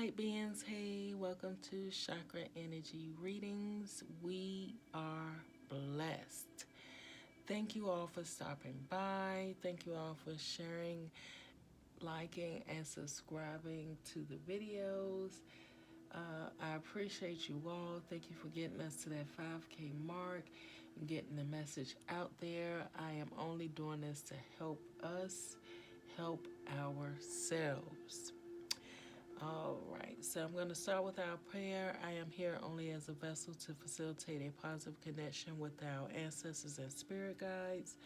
light beings, hey, welcome to Chakra Energy Readings. We are blessed. Thank you all for stopping by. Thank you all for sharing, liking, and subscribing to the videos. I appreciate you all. Thank you for getting us to that 5K mark and getting the message out there. I am only doing this to help us help ourselves. All right, so I'm going to start with our prayer. I am here only as a vessel to facilitate a positive connection with our ancestors and spirit guides.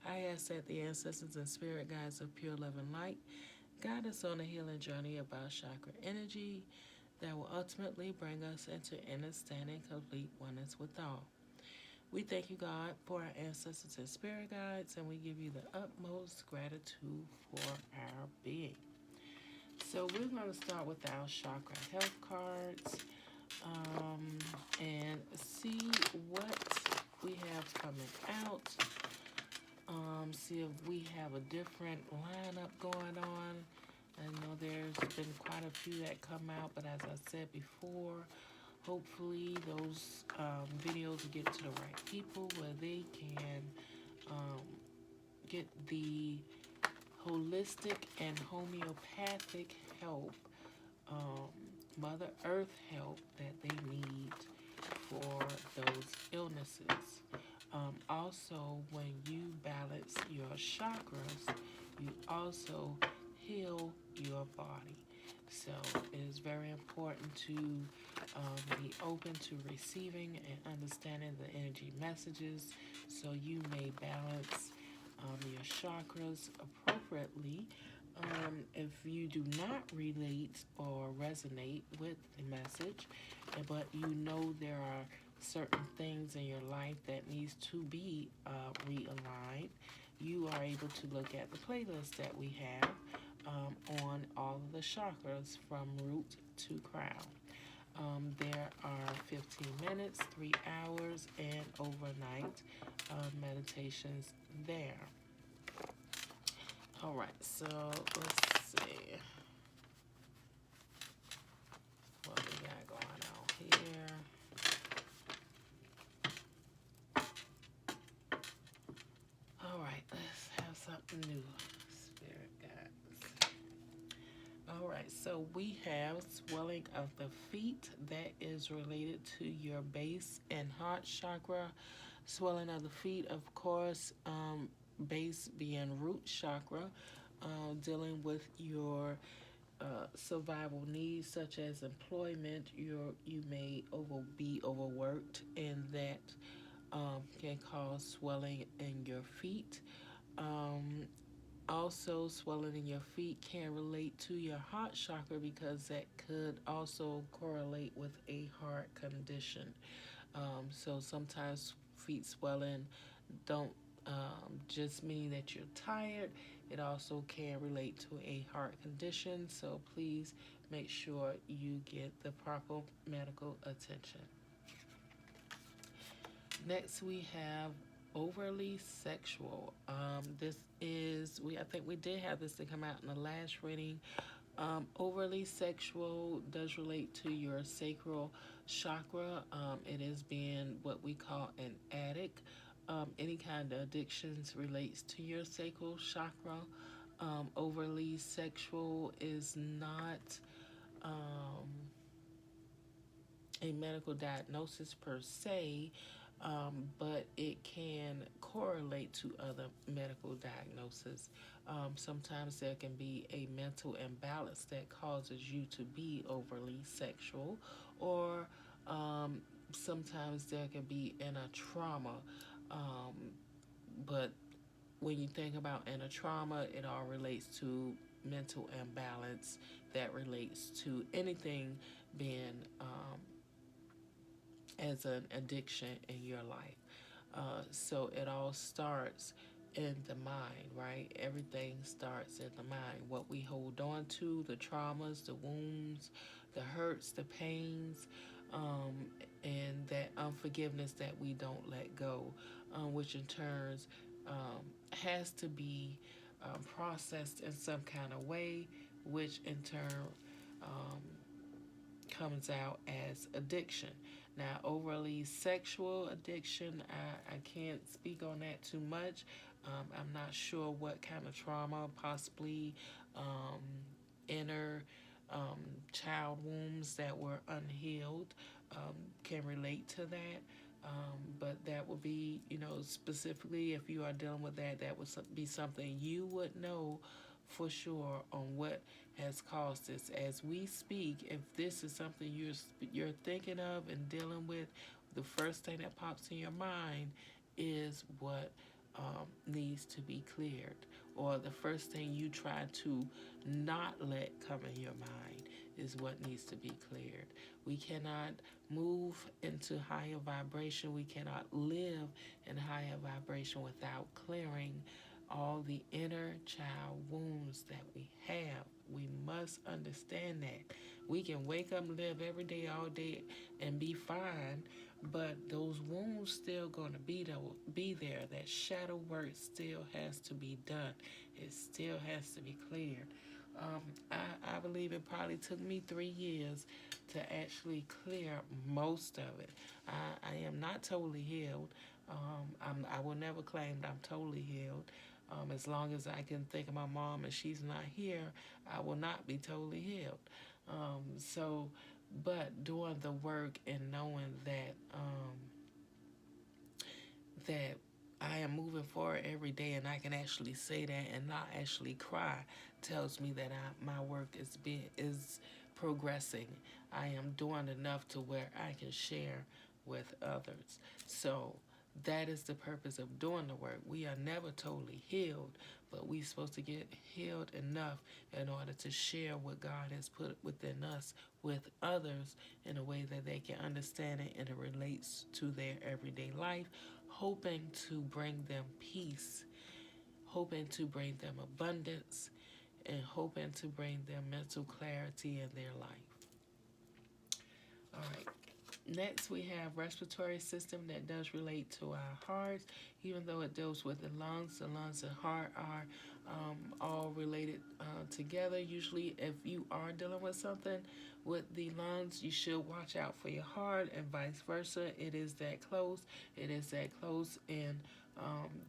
I ask that the ancestors and spirit guides of pure love and light guide us on a healing journey about chakra energy that will ultimately bring us into understanding complete oneness with all. We thank you, God, for our ancestors and spirit guides, and we give you the utmost gratitude for our being. So we're going to start with our chakra health cards and see what we have coming out. See if we have a different lineup going on. I know there's been quite a few that come out, but as I said before, hopefully those videos will get to the right people where they can get the holistic and homeopathic help, Mother Earth help that they need for those illnesses. Also, when you balance your chakras, you also heal your body. So it is very important to be open to receiving and understanding the energy messages so you may balance your chakras appropriately. If you do not relate or resonate with the message, but you know there are certain things in your life that needs to be realigned, you are able to look at the playlist that we have on all of the chakras from root to crown. There are 15 minutes, 3 hours, and overnight meditations there. All right, so let's see what we got going on here. All right, let's have something new. Spirit guides. All right, so we have swelling of the feet that is related to your base and heart chakra. Swelling of the feet, of course, base being root chakra, dealing with your survival needs such as employment. You may be overworked, and that can cause swelling in your feet. Um, Also, swelling in your feet can relate to your heart chakra because that could also correlate with a heart condition. So sometimes feet swelling don't just mean that you're tired. It also can relate to a heart condition. So please make sure you get the proper medical attention. Next, we have overly sexual. This is I think we did have this to come out in the last reading. Overly sexual does relate to your sacral chakra. It is being what we call an addict. Any kind of addictions relates to your sacral chakra. Overly sexual is not um, a medical diagnosis per se, but it can correlate to other medical diagnoses. Sometimes there can be a mental imbalance that causes you to be overly sexual, or sometimes there can be inner trauma. But when you think about inner trauma, it all relates to mental imbalance that relates to anything being as an addiction in your life. So it all starts in the mind, right? Everything starts in the mind. What we hold on to, the traumas, the wounds, the hurts, the pains, and that unforgiveness that we don't let go, which in turn has to be processed in some kind of way, which in turn comes out as addiction. Now, overly sexual addiction, I can't speak on that too much. I'm not sure what kind of trauma, possibly um, inner child wounds that were unhealed, can relate to that. But that would be, specifically if you are dealing with that, that would be something you would know for sure on what has caused this. As we speak, if this is something you're thinking of and dealing with, the first thing that pops in your mind is what needs to be cleared, or the first thing you try to not let come in your mind is what needs to be cleared. We cannot move into higher vibration. We cannot live in higher vibration without clearing all the inner child wounds that we have. We must understand that. We can wake up and live every day, all day, and be fine, but those wounds still going to be there. That shadow work still has to be done. It still has to be cleared. I believe it probably took me 3 years to actually clear most of it. I am not totally healed. I will never claim that I'm totally healed. As long as I can think of my mom and she's not here, I will not be totally healed. But doing the work and knowing that I am moving forward every day, and I can actually say that and not actually cry, tells me that my work is progressing. I am doing enough to where I can share with others. So that is the purpose of doing the work. We are never totally healed, but we're supposed to get healed enough in order to share what God has put within us with others in a way that they can understand it and it relates to their everyday life, hoping to bring them peace, hoping to bring them abundance, and hoping to bring them mental clarity in their life. All right. Next, we have respiratory system that does relate to our hearts. Even though it deals with the lungs and heart are all related together. Usually, if you are dealing with something with the lungs, you should watch out for your heart, and vice versa. It is that close. It is that close in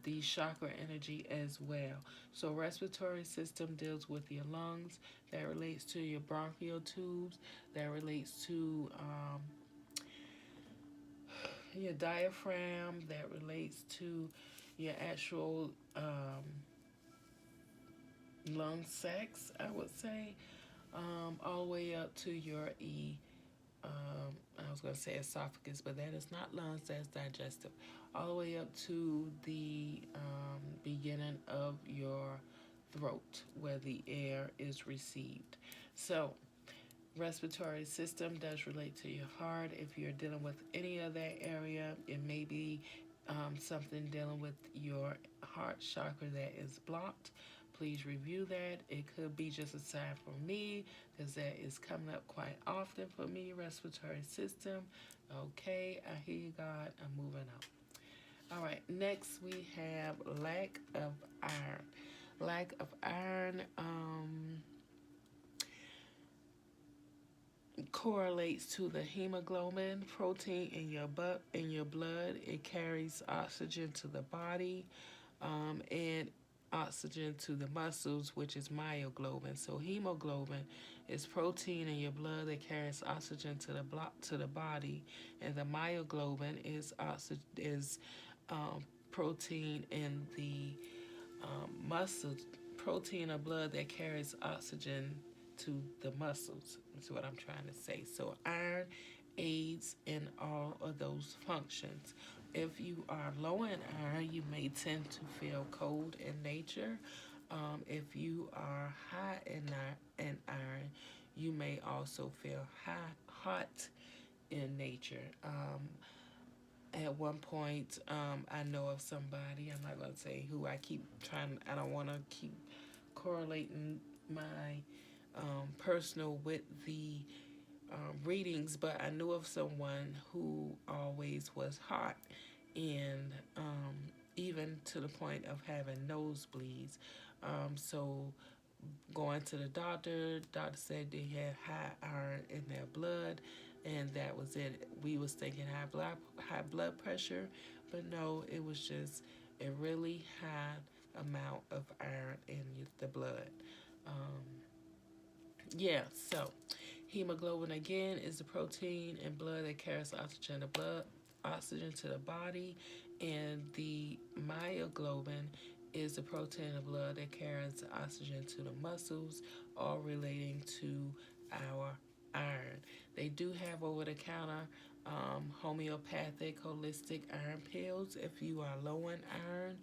the chakra energy as well. So, respiratory system deals with your lungs. That relates to your bronchial tubes. That relates to your diaphragm, that relates to your actual lung sacs, I would say, all the way up to your I was going to say esophagus, but that is not lungs, that's digestive. All the way up to the beginning of your throat where the air is received. So, respiratory system does relate to your heart. If you're dealing with any of that area, it may be something dealing with your heart chakra that is blocked. Please review that. It could be just a sign for me because that is coming up quite often for me. Respiratory system. Okay, I hear you, God. I'm moving on. All right, next we have lack of iron. Lack of iron correlates to the hemoglobin protein in your blood. It carries oxygen to the body, and oxygen to the muscles, which is myoglobin. So hemoglobin is protein in your blood that carries oxygen to the body, and the myoglobin is protein in the muscles, protein of blood that carries oxygen to the muscles. That's what I'm trying to say. So iron aids in all of those functions. If you are low in iron, you may tend to feel cold in nature. If you are high in iron, you may also feel hot in nature. At one point, I know of somebody, I'm not going to say who, I don't want to keep correlating my personal with the readings, but I knew of someone who always was hot and even to the point of having nosebleeds. So going to the doctor. Doctor said they had high iron in their blood, and that was it. We was thinking high blood pressure, but no, it was just a really high amount of iron in the blood. Um, yeah, so hemoglobin again is the protein in blood that carries oxygen to the body, and the myoglobin is the protein in blood that carries oxygen to the muscles, all relating to our iron. They do have over-the-counter homeopathic holistic iron pills if you are low in iron.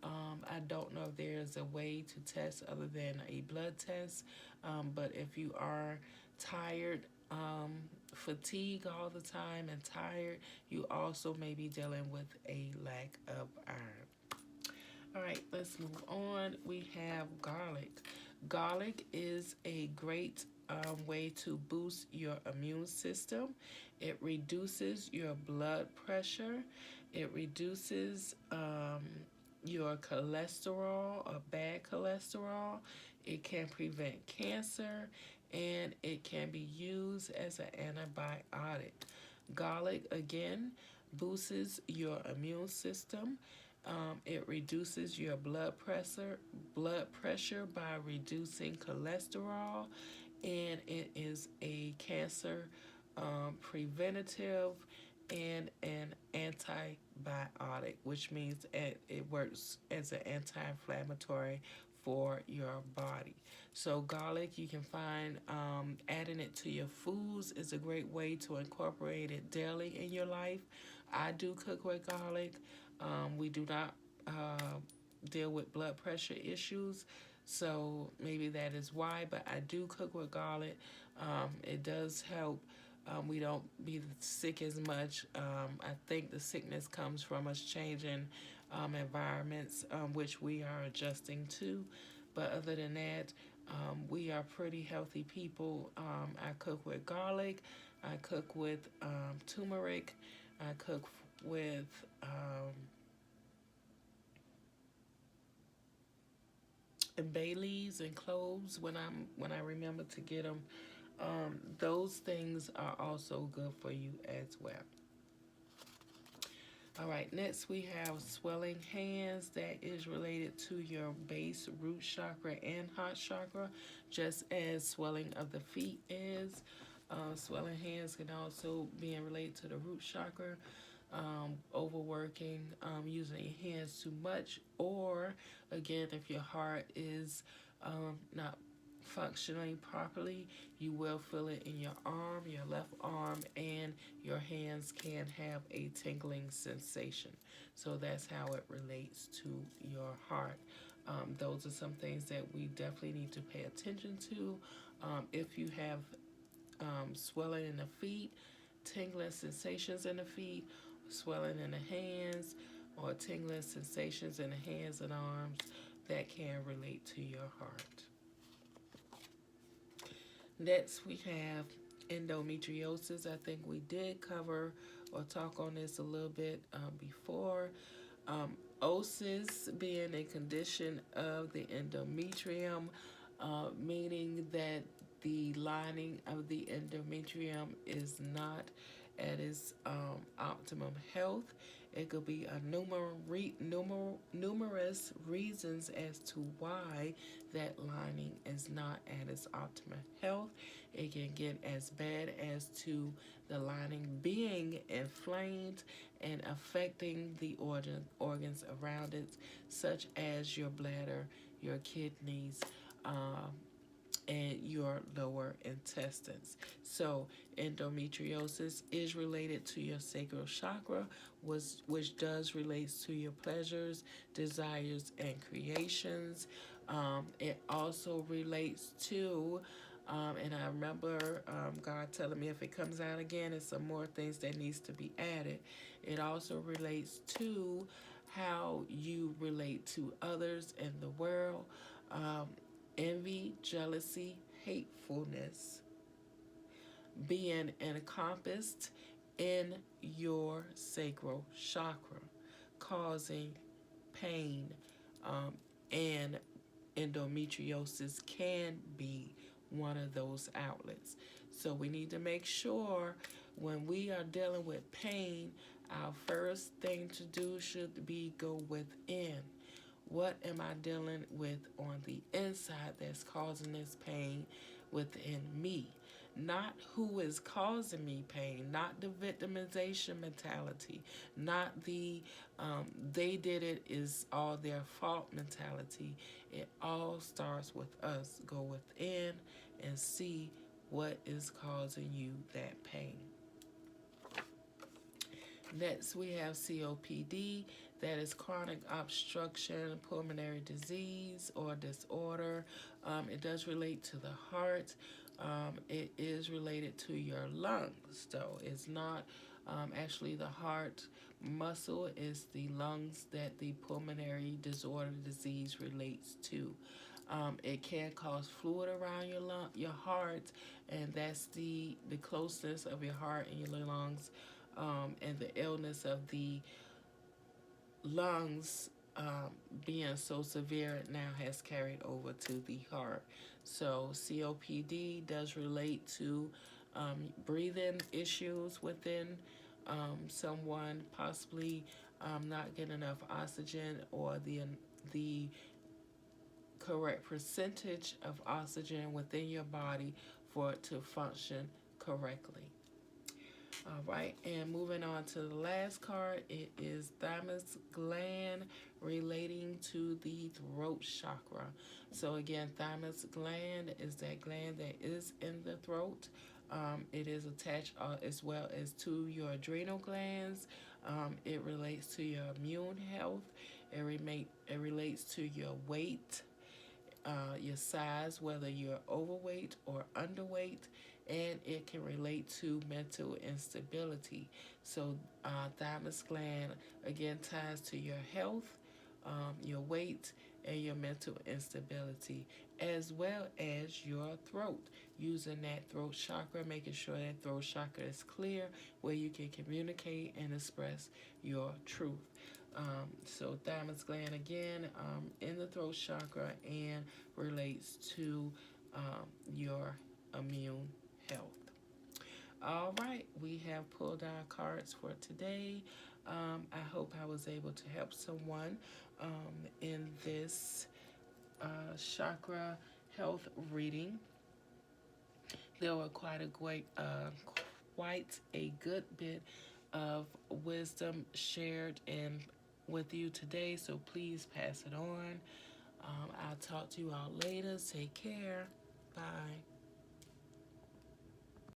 I don't know if there's a way to test other than a blood test, but if you are tired, fatigue all the time and tired, you also may be dealing with a lack of iron. All right, let's move on. We have garlic. Garlic is a great way to boost your immune system. It reduces your blood pressure. It reduces your cholesterol or bad cholesterol. It can prevent cancer, and it can be used as an antibiotic. Garlic again boosts your immune system. It reduces your blood pressure by reducing cholesterol, and it is a cancer preventative and an antibiotic, which means it works as an anti-inflammatory for your body. So garlic, you can find adding it to your foods is a great way to incorporate it daily in your life. I do cook with garlic. We do not deal with blood pressure issues, so maybe that is why. But I do cook with garlic. It does help. We don't be sick as much. I think the sickness comes from us changing environments, which we are adjusting to. But other than that, we are pretty healthy people. I cook with garlic. I cook with turmeric. I cook with bay leaves and cloves when I remember to get them. Those things are also good for you as well. All right, next we have swelling hands. That is related to your base, root chakra, and heart chakra, just as swelling of the feet is. Swelling hands can also be related to the root chakra. Overworking, using your hands too much, or again, if your heart is not functioning properly, you will feel it in your arm, your left arm, and your hands can have a tingling sensation. So that's how it relates to your heart. Those are some things that we definitely need to pay attention to. If you have swelling in the feet, tingling sensations in the feet, swelling in the hands, or tingling sensations in the hands and arms, that can relate to your heart. Next, we have endometriosis. I think we did cover or talk on this a little bit before. Osis being a condition of the endometrium, meaning that the lining of the endometrium is not at its optimum health. It could be a numerous reasons as to why that lining is not at its optimal health. It can get as bad as to the lining being inflamed and affecting the organs around it, such as your bladder, your kidneys, and your lower intestines. So endometriosis is related to your sacral chakra, which does relates to your pleasures, desires, and creations. It also relates to, and I remember God telling me if it comes out again, it's some more things that needs to be added. It also relates to how you relate to others in the world. Envy, jealousy, hatefulness being encompassed in your sacral chakra, causing pain and endometriosis can be one of those outlets. So we need to make sure when we are dealing with pain, our first thing to do should be go within. What am I dealing with on the inside that's causing this pain within me? Not who is causing me pain, not the victimization mentality, not the they did it is all their fault mentality. It all starts with us. Go within and see what is causing you that pain. Next, we have COPD. That is chronic obstruction pulmonary disease or disorder. It does relate to the heart. It is related to your lungs, though. It's not actually the heart muscle. It's the lungs that the pulmonary disorder disease relates to. It can cause fluid around your heart, and that's the closeness of your heart and your lungs, and the illness of the lungs being so severe now has carried over to the heart. So COPD does relate to breathing issues within someone, possibly not getting enough oxygen or the correct percentage of oxygen within your body for it to function correctly. All right, and moving on to the last card, it is thymus gland relating to the throat chakra. So again, thymus gland is that gland that is in the throat. It is attached as well as to your adrenal glands. It relates to your immune health. It relates to your weight, your size, whether you're overweight or underweight, and it can relate to mental instability. So, thymus gland again ties to your health, your weight, and your mental instability, as well as your throat. Using that throat chakra, making sure that throat chakra is clear, where you can communicate and express your truth. So thymus gland again in the throat chakra and relates to your immune health. All right, we have pulled our cards for today. I hope I was able to help someone in this chakra health reading. There were quite a good bit of wisdom shared and with you today, so please pass it on. I'll talk to you all later. Take care. Bye.